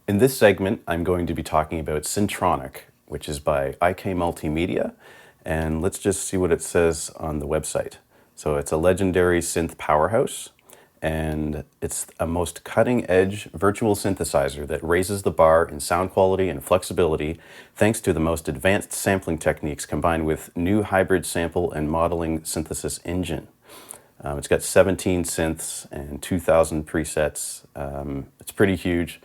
In this segment, I'm going to be talking about Syntronik, which is by IK Multimedia, and let's just see what it says on the website. So it's a legendary synth powerhouse, and it's a most cutting-edge virtual synthesizer that raises the bar in sound quality and flexibility thanks to the most advanced sampling techniques combined with new hybrid sample and modeling synthesis engine. It's got 17 synths and 2,000 presets. It's pretty huge.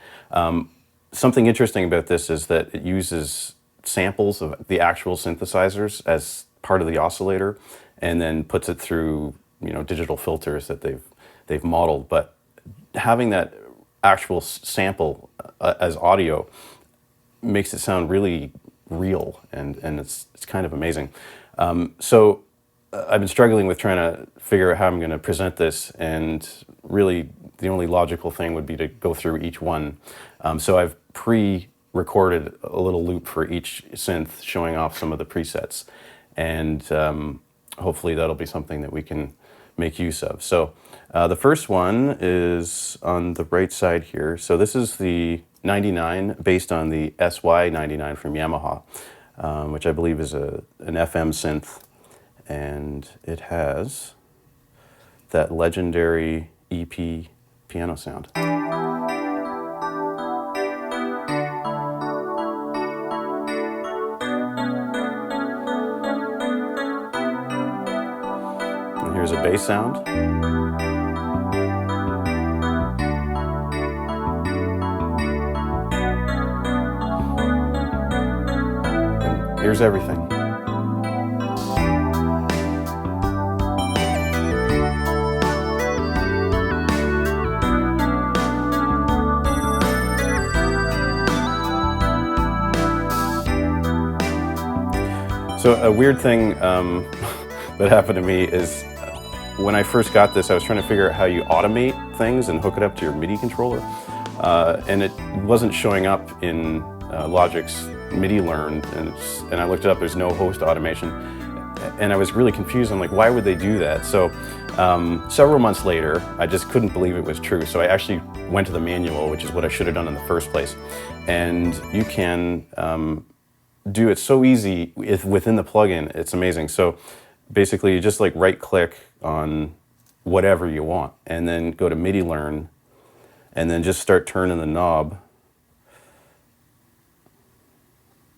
Something interesting about this is that it uses samples of the actual synthesizers as part of the oscillator and then puts it through, digital filters that they've modeled. But having that actual sample as audio makes it sound really real, and it's kind of amazing. So I've been struggling with trying to figure out how I'm going to present this, and really the only logical thing would be to go through each one. So I've pre-recorded a little loop for each synth showing off some of the presets, and hopefully that'll be something that we can make use of. So the first one is on the right side here. So this is the 99 based on the SY99 from Yamaha, which I believe is an FM synth. And it has that legendary EP piano sound. And here's a bass sound. And here's everything. So a weird thing that happened to me is when I first got this, I was trying to figure out how you automate things and hook it up to your MIDI controller. And it wasn't showing up in Logic's MIDI learn. And I looked it up, there's no host automation. And I was really confused. I'm like, why would they do that? So several months later, I just couldn't believe it was true. So I actually went to the manual, which is what I should have done in the first place. And you can do it so easy within the plugin. It's amazing. So basically you just like right click on whatever you want and then go to MIDI learn and then just start turning the knob,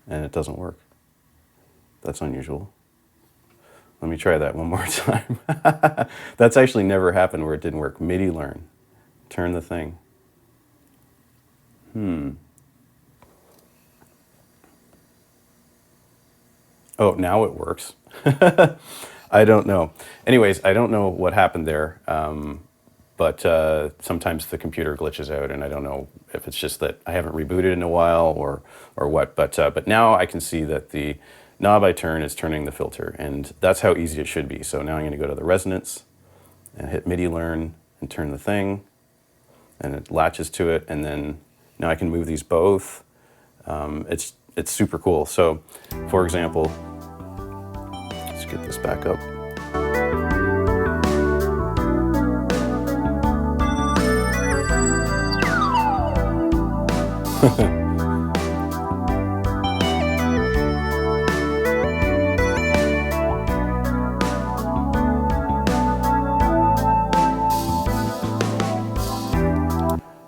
and it doesn't work. That's unusual. Let me try that one more time. That's actually never happened where it didn't work. MIDI learn, turn the thing. Oh, now it works. I don't know. Anyways, I don't know what happened there, but sometimes the computer glitches out, and I don't know if it's just that I haven't rebooted in a while or what. But now I can see that the knob I turn is turning the filter, and that's how easy it should be. So now I'm going to go to the resonance and hit MIDI learn and turn the thing, and it latches to it, and then now I can move these both. It's super cool. So, for example, let's get this back up.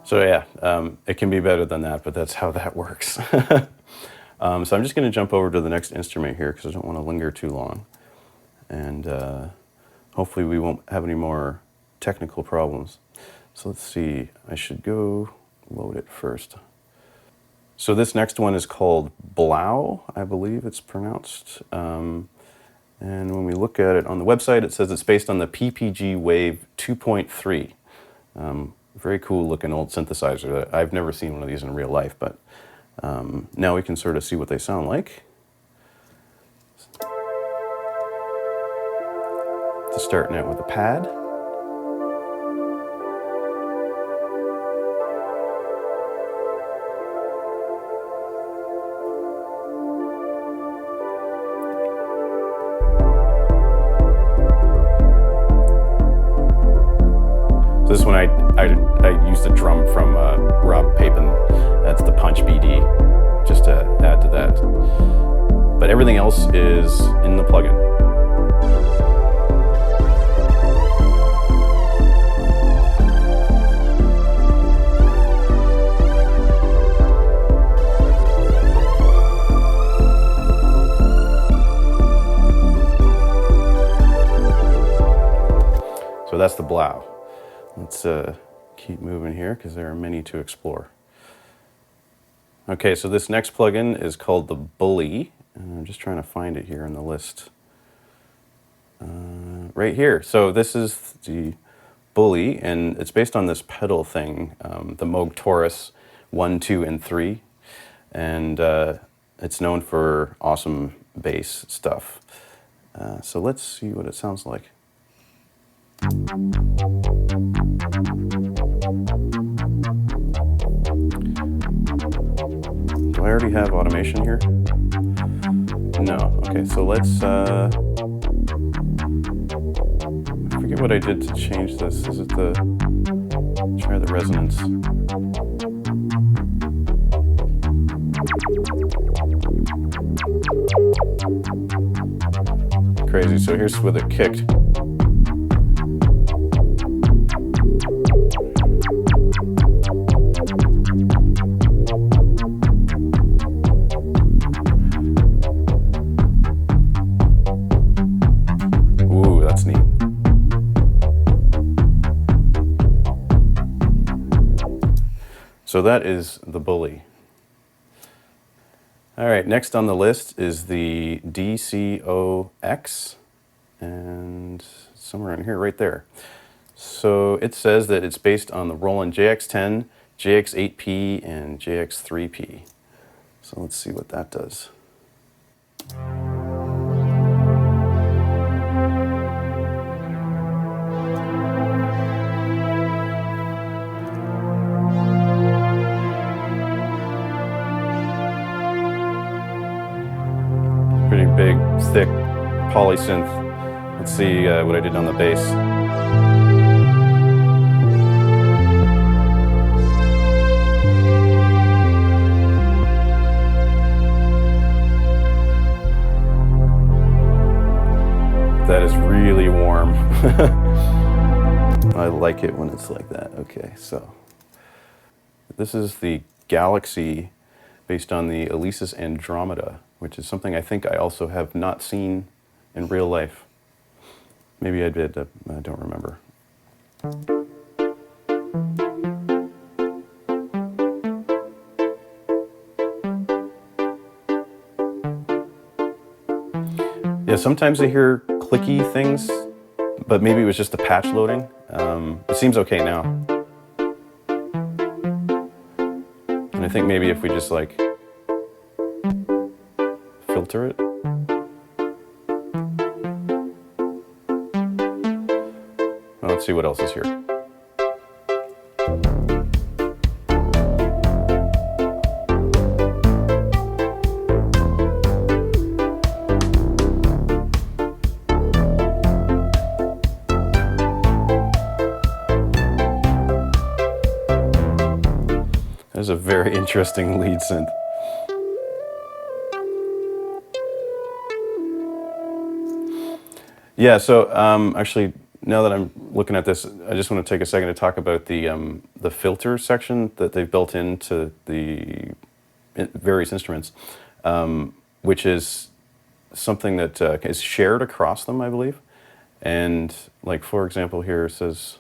So yeah, it can be better than that, but that's how that works. So I'm just going to jump over to the next instrument here because I don't want to linger too long. And hopefully we won't have any more technical problems. So let's see, I should go load it first. So this next one is called Blau, I believe it's pronounced. And when we look at it on the website, it says it's based on the PPG Wave 2.3. Very cool looking old synthesizer. I've never seen one of these in real life, but now we can sort of see what they sound like. Just starting out with a pad. So this one I used a drum from Rob Papin. That's the but everything else is in the plugin. So that's the Blau. Let's keep moving here because there are many to explore. Okay, so this next plugin is called the Bully, and I'm just trying to find it here in the list. Right here. So this is the Bully, and it's based on this pedal thing, the Moog Taurus 1, 2, and 3, and it's known for awesome bass stuff. So let's see what it sounds like. Do I already have automation here? No. Okay, so let's I forget what I did to change this. Is it the try the resonance? Crazy. So here's with it kicked. So that is the Bully. All right, next on the list is the DCO-X, and somewhere in here, right there. So it says that it's based on the Roland JX10, JX8P, and JX3P. So let's see what that does. Pretty big, thick poly synth. Let's see what I did on the bass. That is really warm. I like it when it's like that. Okay, so this is the Galaxy based on the Alesis Andromeda, which is something I think I also have not seen in real life. Maybe I did, I don't remember. Yeah, sometimes I hear clicky things, but maybe it was just the patch loading. It seems okay now. And I think maybe if we just like filter it. Well, let's see what else is here. There's a very interesting lead synth. Yeah, so actually, now that I'm looking at this, I just want to take a second to talk about the filter section that they've built into the various instruments, which is something that is shared across them, I believe. And like, for example, here it says,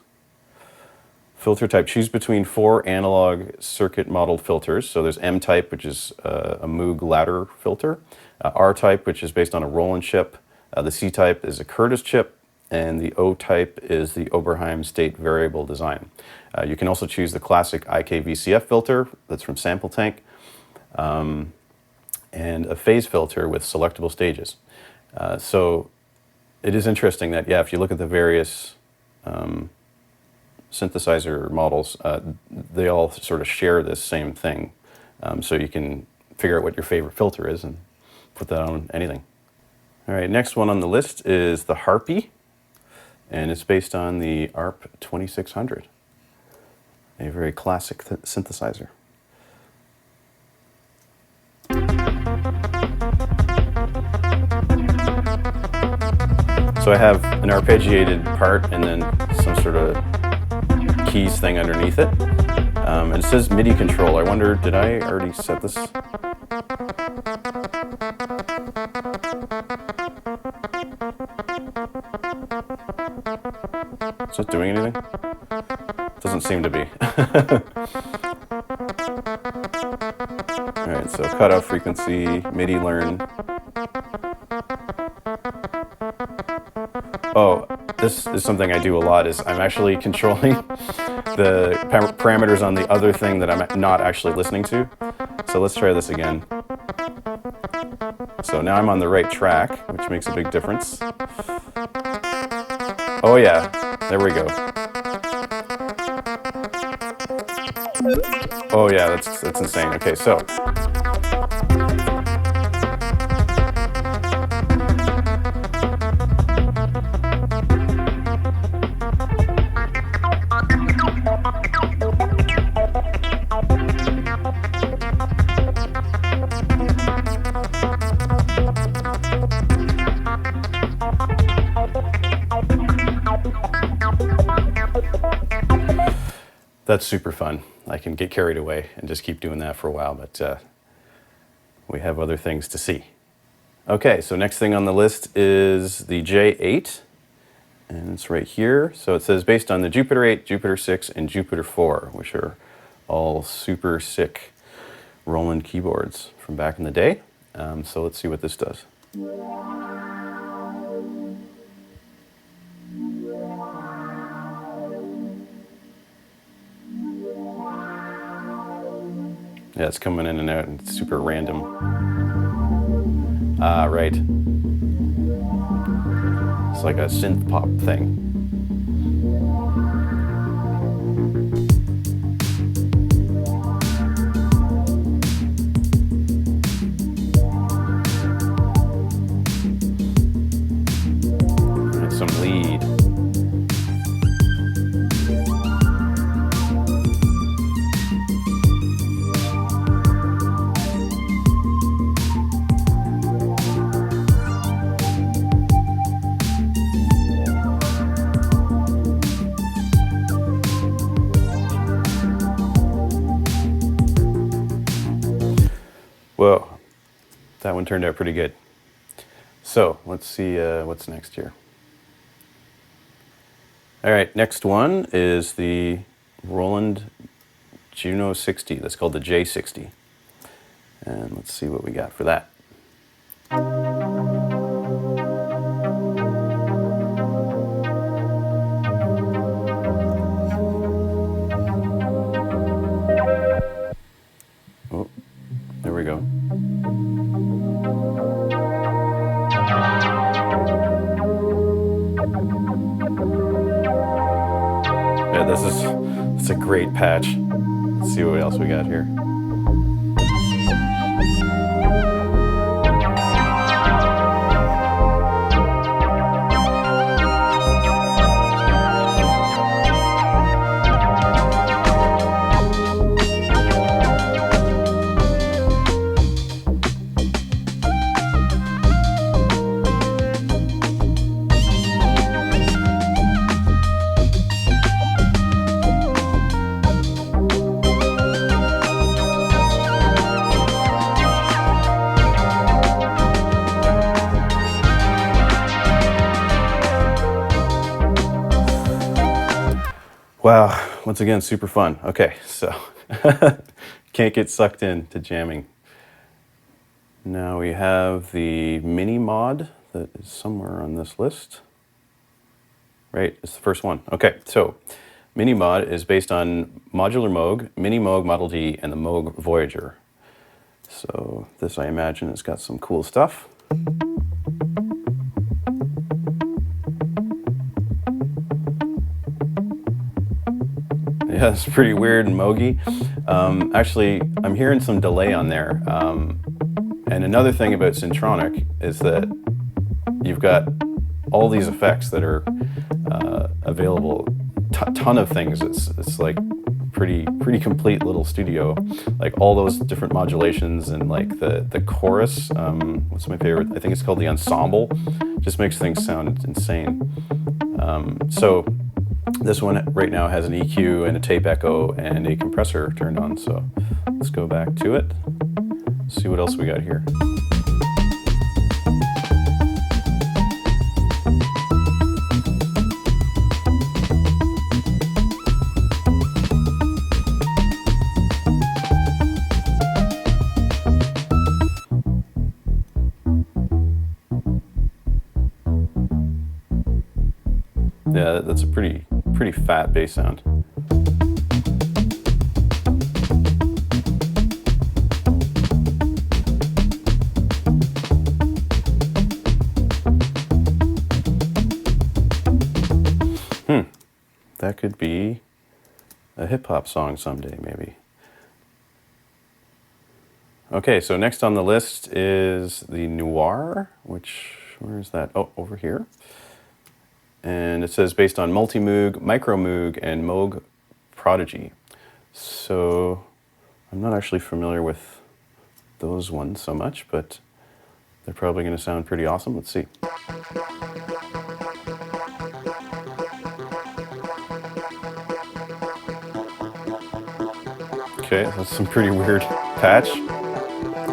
filter type, choose between 4 analog circuit modeled filters. So there's M type, which is a Moog ladder filter, R type, which is based on a Roland chip, the C type is a Curtis chip, and the O type is the Oberheim state variable design. You can also choose the classic IK VCF filter that's from Sample Tank, and a phase filter with selectable stages. So it is interesting that, yeah, if you look at the various synthesizer models, they all sort of share this same thing. So you can figure out what your favorite filter is and put that on anything. All right, next one on the list is the Harpy, and it's based on the ARP 2600, a very classic synthesizer. So I have an arpeggiated part and then some sort of keys thing underneath it. And it says MIDI control. I wonder, did I already set this? Is it doing anything? Doesn't seem to be. All right, so cutoff frequency, MIDI learn. Oh, this is something I do a lot, is I'm actually controlling the parameters on the other thing that I'm not actually listening to. So let's try this again. So now I'm on the right track, which makes a big difference. Oh yeah, there we go. Oh yeah, that's insane. Okay, so. That's super fun. I can get carried away and just keep doing that for a while, but we have other things to see. Okay, so next thing on the list is the J8, and it's right here. So it says based on the Jupiter 8, Jupiter 6, and Jupiter 4, which are all super sick Roland keyboards from back in the day. So let's see what this does. Yeah, it's coming in and out and it's super random. Ah, right. It's like a synth pop thing. And some lead. Whoa, that one turned out pretty good. So let's see what's next here. All right, next one is the Roland Juno 60. That's called the J60. And let's see what we got for that. Oh, there we go. Yeah, it's a great patch. Let's see what else we got here. Wow, once again, super fun. Okay, so can't get sucked into jamming. Now we have the Minimod that is somewhere on this list. Right, it's the first one. Okay, so Minimod is based on Modular Moog, Minimoog Model D, and the Moog Voyager. So this, I imagine, has got some cool stuff. Yeah, it's pretty weird and Moogy. Actually, I'm hearing some delay on there. And another thing about Syntronik is that you've got all these effects that are available, ton of things. It's like pretty complete little studio. Like all those different modulations and like the chorus. What's my favorite? I think it's called the Ensemble. Just makes things sound insane. So this one right now has an EQ and a tape echo and a compressor turned on. So let's go back to it. See what else we got here. Yeah, that's a pretty fat bass sound. That could be a hip-hop song someday, maybe. Okay, so next on the list is the Noir, where is that? Oh, over here. And it says based on Multimoog, Micromoog, and Moog Prodigy. So I'm not actually familiar with those ones so much, but they're probably going to sound pretty awesome. Let's see. Okay, that's some pretty weird patch.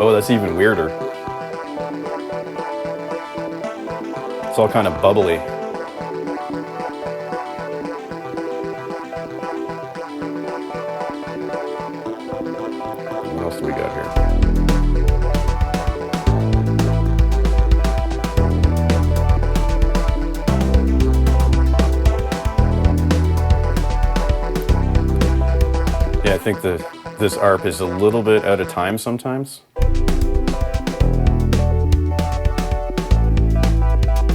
Oh, that's even weirder. It's all kind of bubbly. What else do we got here? Yeah, I think this ARP is a little bit out of time sometimes.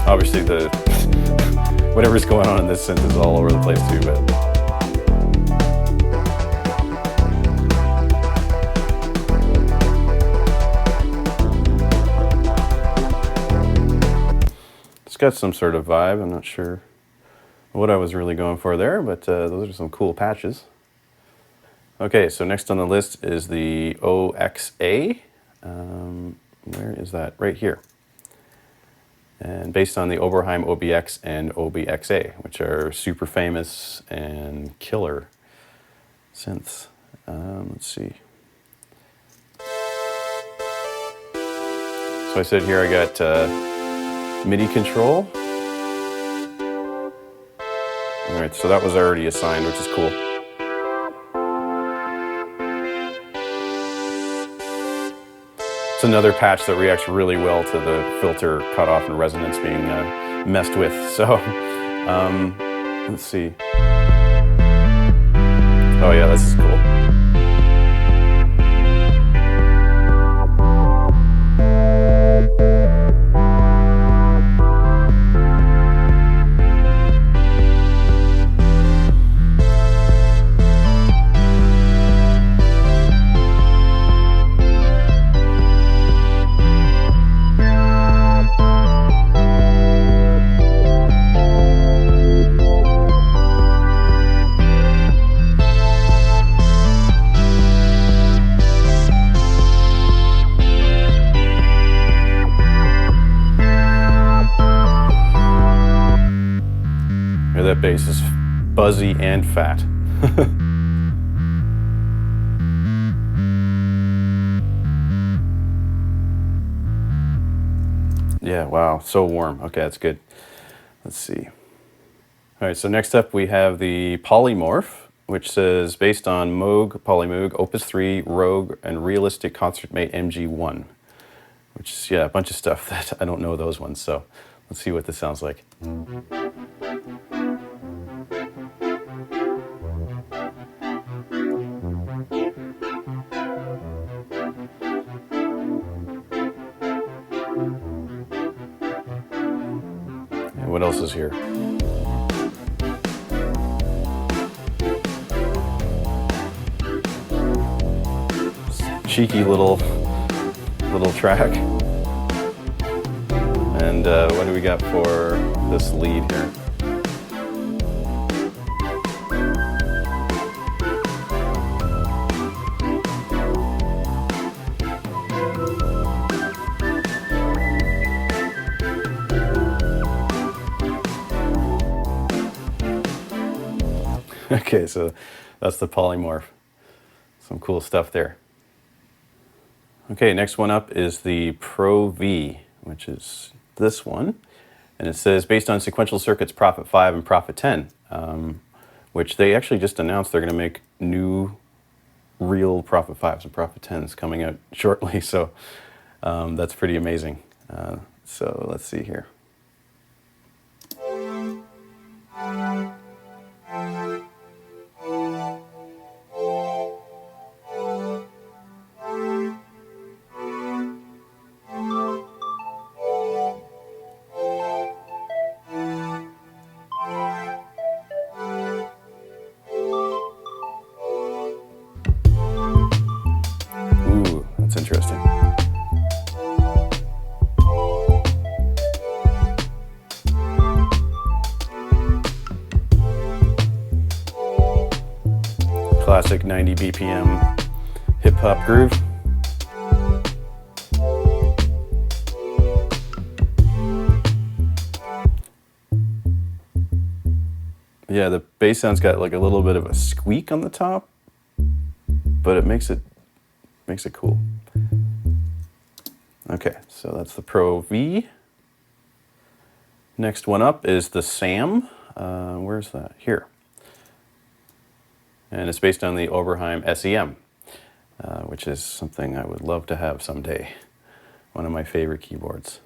Obviously whatever's going on in this synth is all over the place too, but it's got some sort of vibe. I'm not sure what I was really going for there, but those are some cool patches. Okay, so next on the list is the OXA. Where is that? Right here. And based on the Oberheim OBX and OBXA, which are super famous and killer synths. Let's see. So I said here I got MIDI control. All right, so that was already assigned, which is cool. It's another patch that reacts really well to the filter cutoff and resonance being messed with. So, let's see. Oh yeah, this is cool. That bass is buzzy and fat. Yeah, wow, so warm. Okay, that's good. Let's see. All right, so next up we have the Polymorph, which says based on Moog, Polymoog, Opus 3, Rogue, and Realistic Concertmate MG1, which is, yeah, a bunch of stuff that I don't know those ones, so let's see what this sounds like. What else is here? Cheeky little track. And what do we got for this lead here? Okay, so that's the Polymorph. Some cool stuff there. Okay, next one up is the Pro V, which is this one. And it says, based on Sequential Circuits Prophet 5 and Prophet 10, which they actually just announced they're going to make new real Prophet 5s and Prophet 10s coming out shortly. So that's pretty amazing. So let's see here. Ooh, that's interesting. Classic 90 BPM hip hop groove. Yeah, the bass sound's got like a little bit of a squeak on the top, but it makes it cool. Okay, so that's the Pro V. Next one up is the Sam. Where's that? Here. And it's based on the Oberheim SEM, which is something I would love to have someday. One of my favorite keyboards.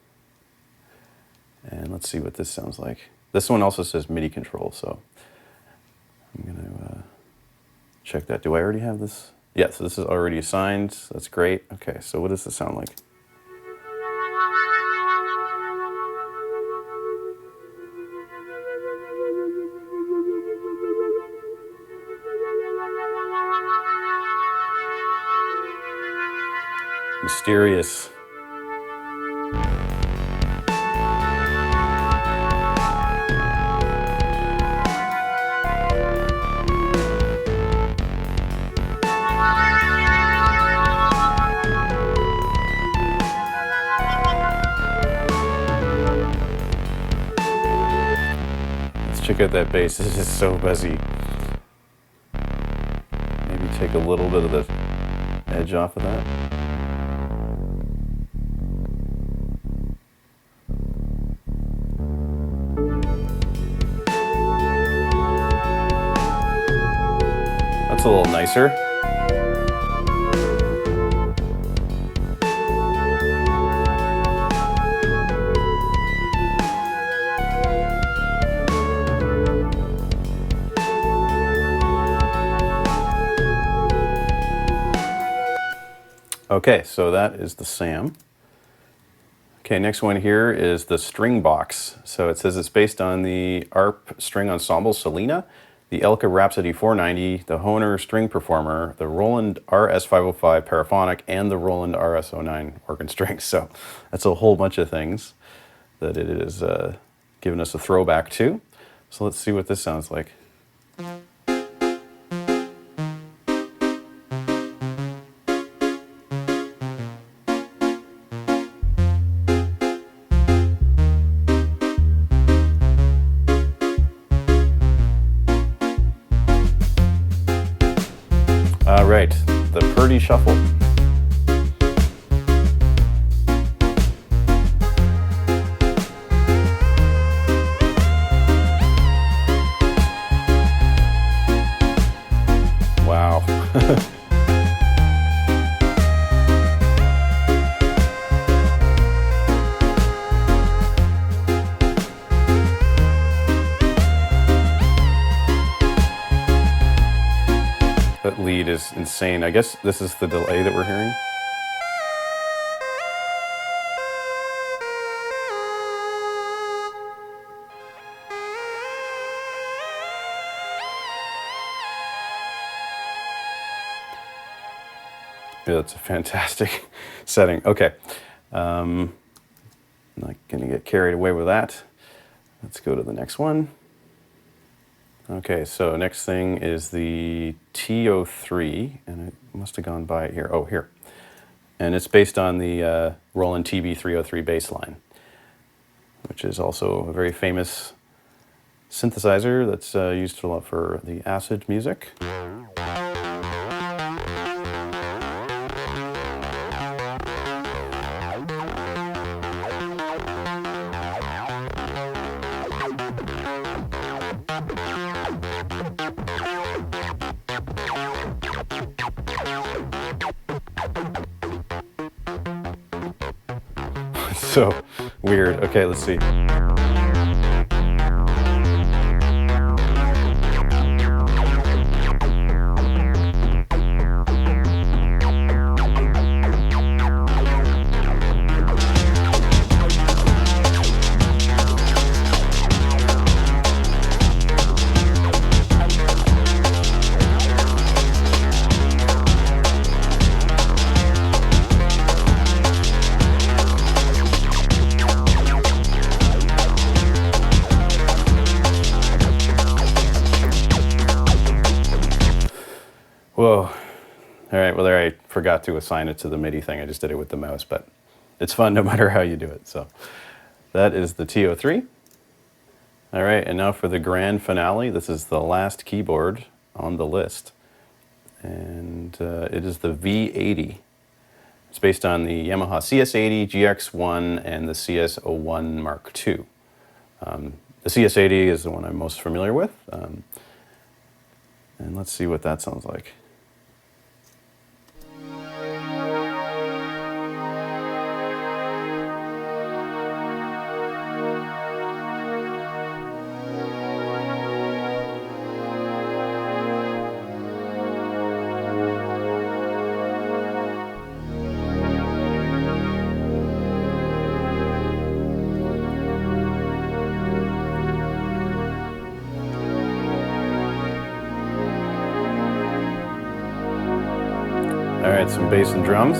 And let's see what this sounds like. This one also says MIDI control, so I'm going to check that. Do I already have this? Yeah, so this is already assigned. That's great. Okay, so what does this sound like? Mysterious. Let's check out that bass. This is just so buzzy. Maybe take a little bit of the edge off of that. That's a little nicer. Okay, so that is the Sam. Okay, next one here is the String Box. So it says it's based on the ARP string ensemble Solina, the Elka Rhapsody 490, the Hohner String Performer, the Roland RS505 Paraphonic, and the Roland RS09 organ strings. So that's a whole bunch of things that it is giving us a throwback to. So let's see what this sounds like. All right, the Purdy Shuffle. Wow. That lead is insane. I guess this is the delay that we're hearing. Yeah, that's a fantastic setting. Okay. Not gonna get carried away with that. Let's go to the next one. Okay, so next thing is the TO3, and it must have gone by here. Oh, here. And it's based on the Roland TB303 bass line, which is also a very famous synthesizer that's used a lot for the acid music. So weird. Okay, let's see. Whoa. All right, well, there I forgot to assign it to the MIDI thing. I just did it with the mouse, but it's fun no matter how you do it. So that is the TO3. All right, and now for the grand finale. This is the last keyboard on the list, and it is the V80. It's based on the Yamaha CS80, GX1, and the CS01 Mark II. The CS80 is the one I'm most familiar with, and let's see what that sounds like. All right, some bass and drums.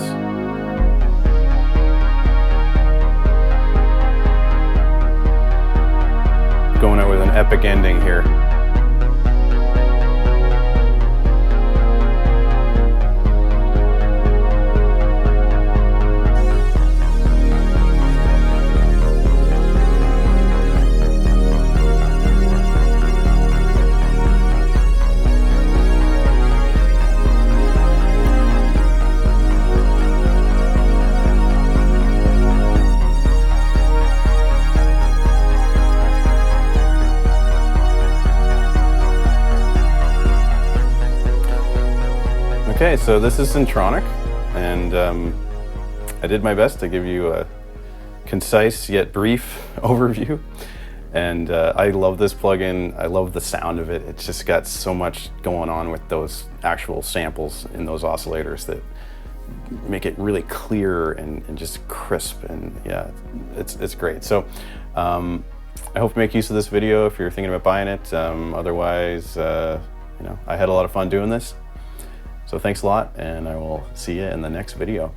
Going out with an epic ending here. Okay, so this is Syntronik, and I did my best to give you a concise yet brief overview. And I love this plugin. I love the sound of it. It's just got so much going on with those actual samples in those oscillators that make it really clear and just crisp. And yeah, it's great. So I hope to make use of this video if you're thinking about buying it. Otherwise, you know, I had a lot of fun doing this. So thanks a lot, and I will see you in the next video.